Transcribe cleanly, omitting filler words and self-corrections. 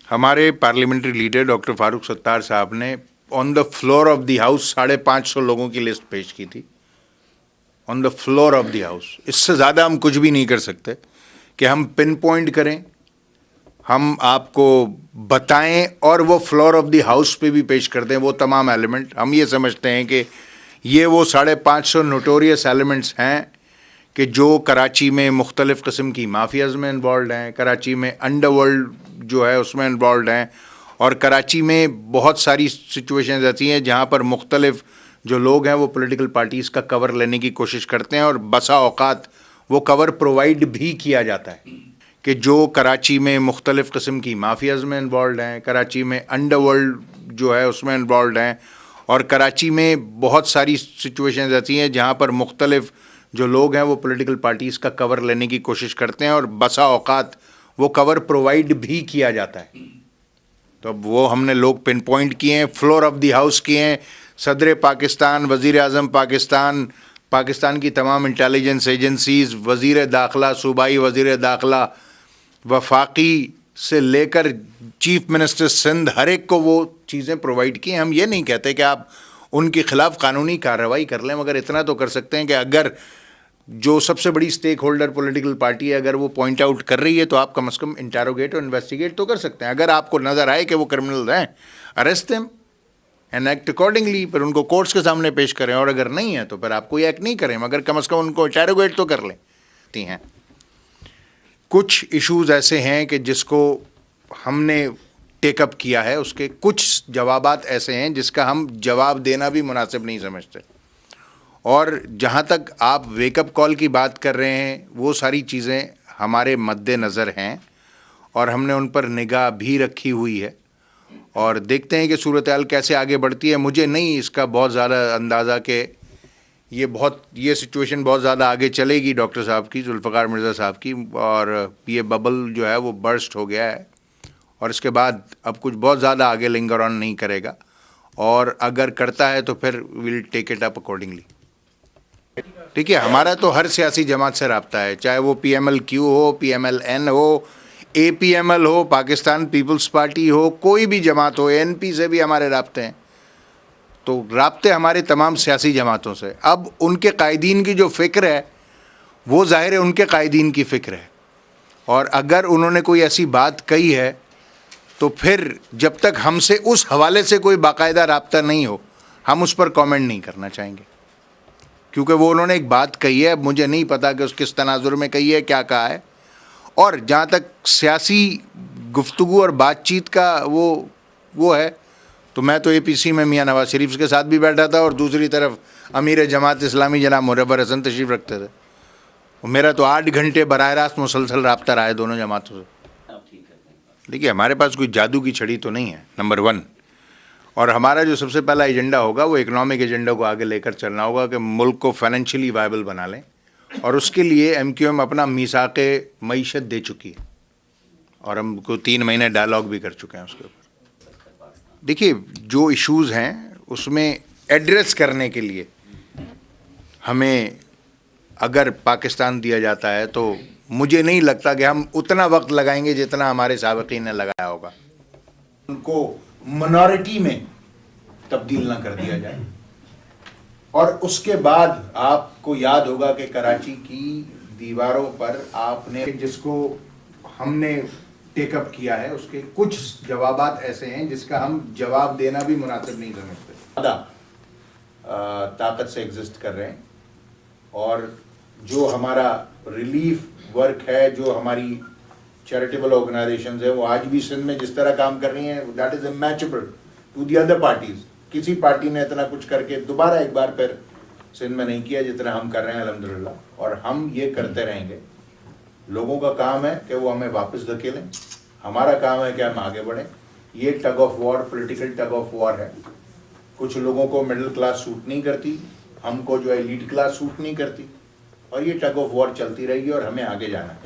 ہمارے parliamentary leader doctor Farooq Sattar صاحب نے on the floor of the house 550 لوگوں کی لسٹ پیش کی تھی. On the floor of the house. اس سے زیادہ ہم کچھ بھی نہیں کر سکتے کہ ہم پن پوائنٹ کریں, ہم آپ کو بتائیں اور وہ فلور آف دی ہاؤس پہ بھی پیش کر دیں وہ تمام ایلیمنٹ. ہم یہ سمجھتے ہیں کہ یہ وہ 550 نوٹوریس ایلیمنٹس ہیں کہ جو کراچی میں مختلف قسم کی مافیاز میں انوالوڈ ہیں, کراچی میں انڈر ورلڈ جو ہے اس میں انوالوڈ ہیں, اور کراچی میں بہت ساری سچویشنز ایسی ہیں جہاں پر مختلف جو لوگ ہیں وہ پولیٹیکل پارٹیز کا کور لینے کی کوشش کرتے ہیں, اور بسا اوقات وہ کور پرووائڈ بھی کیا جاتا ہے کہ جو کراچی میں مختلف قسم کی مافیاز میں انوالوڈ ہیں, کراچی میں انڈر ورلڈ جو ہے اس میں انوالوڈ ہیں, اور کراچی میں بہت ساری سچویشنز ایسی ہیں جہاں پر مختلف جو لوگ ہیں وہ پولیٹیکل پارٹیز کا کور لینے کی کوشش کرتے ہیں, اور بسا اوقات وہ کور پرووائڈ بھی کیا جاتا ہے. تو اب وہ ہم نے لوگ پن پوائنٹ کیے ہیں, فلور آف دی ہاؤس کیے ہیں. صدر پاکستان, وزیر اعظم پاکستان, پاکستان کی تمام انٹیلیجنس ایجنسیز, وزیر داخلہ, صوبائی وزیر داخلہ, وفاقی سے لے کر چیف منسٹر سندھ, ہر ایک کو وہ چیزیں پرووائڈ کی ہیں. ہم یہ نہیں کہتے کہ آپ ان کے خلاف قانونی کارروائی کر لیں, مگر اتنا تو کر سکتے ہیں کہ اگر جو سب سے بڑی سٹیک ہولڈر پولیٹیکل پارٹی ہے اگر وہ پوائنٹ آؤٹ کر رہی ہے تو آپ کم از کم انٹیروگیٹ اور انویسٹیگیٹ تو کر سکتے ہیں. اگر آپ کو نظر آئے کہ وہ کرمنل ہیں, arrest them and act accordingly, پھر ان کو کورٹس کے سامنے پیش کریں, اور اگر نہیں ہے تو پھر آپ کوئی ایکٹ نہیں کریں, مگر کم از کم ان کو انٹیروگیٹ تو کر لیں. ہیں کچھ ایشوز ایسے ہیں کہ جس کو ہم نے ٹیک اپ کیا ہے, اس کے کچھ جوابات ایسے ہیں جس کا ہم جواب دینا بھی مناسب نہیں سمجھتے, اور جہاں تک آپ ویک اپ کال کی بات کر رہے ہیں وہ ساری چیزیں ہمارے مد نظر ہیں اور ہم نے ان پر نگاہ بھی رکھی ہوئی ہے, اور دیکھتے ہیں کہ صورتحال کیسے آگے بڑھتی ہے. مجھے نہیں اس کا بہت زیادہ اندازہ کہ یہ سچویشن بہت زیادہ آگے چلے گی ڈاکٹر صاحب کی, ذوالفقار مرزا صاحب کی, اور یہ ببل جو ہے وہ برسٹ ہو گیا ہے, اور اس کے بعد اب کچھ بہت زیادہ آگے لنگر آن نہیں کرے گا, اور اگر کرتا ہے تو پھر we'll take it up accordingly. ٹھیک ہے, ہمارا تو ہر سیاسی جماعت سے رابطہ ہے, چاہے وہ پی ایم ایل کیو ہو, پی ایم ایل این ہو, اے پی ایم ایل ہو, پاکستان پیپلز پارٹی ہو, کوئی بھی جماعت ہو, این پی سے بھی ہمارے رابطے ہیں. تو رابطے ہمارے تمام سیاسی جماعتوں سے. اب ان کے قائدین کی جو فکر ہے وہ ظاہر ہے ان کے قائدین کی فکر ہے, اور اگر انہوں نے کوئی ایسی بات کہی ہے تو پھر جب تک ہم سے اس حوالے سے کوئی باقاعدہ رابطہ نہیں ہو ہم اس پر کامنٹ نہیں کرنا چاہیں گے, کیونکہ وہ انہوں نے ایک بات کہی ہے, مجھے نہیں پتا کہ اس کس تناظر میں کہی ہے, کیا کہا ہے. اور جہاں تک سیاسی گفتگو اور بات چیت کا وہ ہے, تو میں تو اے پی سی میں میاں نواز شریف کے ساتھ بھی بیٹھا تھا, اور دوسری طرف امیر جماعت اسلامی جناب منور حسن تشریف رکھتے تھے. میرا تو 8 گھنٹے براہ راست مسلسل رابطہ رہا ہے دونوں جماعتوں سے. دیکھیے, ہمارے پاس کوئی جادو کی چھڑی تو نہیں ہے, نمبر 1. اور ہمارا جو سب سے پہلا ایجنڈا ہوگا وہ اکنامک ایجنڈا کو آگے لے کر چلنا ہوگا کہ ملک کو فائنینشلی وائبل بنا لیں, اور اس کے لیے ایم کیو ایم اپنا میثاق معیشت دے چکی ہے, اور ہم کو 3 مہینے ڈائلاگ بھی کر چکے ہیں اس کے اوپر. دیکھیے, جو ایشوز ہیں اس میں ایڈریس کرنے کے لیے ہمیں اگر پاکستان دیا جاتا ہے تو مجھے نہیں لگتا کہ ہم اتنا وقت لگائیں گے جتنا ہمارے سابقین نے لگایا ہوگا. ان کو منارٹی میں تبدیل نہ کر دیا جائے. اور اس کے بعد آپ کو یاد ہوگا کہ کراچی کی دیواروں پر آپ نے جس کو ہم نے ٹیک اپ کیا ہے اس کے کچھ جوابات ایسے ہیں جس کا ہم جواب دینا بھی مناسب نہیں سمجھتے. زیادہ طاقت سے ایگزسٹ کر رہے ہیں, اور جو ہمارا ریلیف ورک ہے, جو ہماری چیریٹیبل آرگنائزیشنز ہیں, وہ آج بھی سندھ میں جس طرح کام کر رہی ہیں, that is amicable to the other parties. کسی پارٹی نے اتنا کچھ کر کے دوبارہ ایک بار پھر سندھ میں نہیں کیا جتنا ہم کر رہے ہیں الحمدللہ, اور ہم یہ کرتے رہیں گے. لوگوں کا کام ہے کہ وہ ہمیں واپس دھکیلیں, ہمارا کام ہے کہ ہم آگے بڑھیں. یہ tug of war, political tug of war ہے. کچھ لوگوں کو مڈل کلاس سوٹ نہیں کرتی, ہم کو جو ہے ایلیٹ کلاس سوٹ نہیں کرتی, اور یہ ٹگ آف وار چلتی رہے گی اور ہمیں آگے جانا ہے.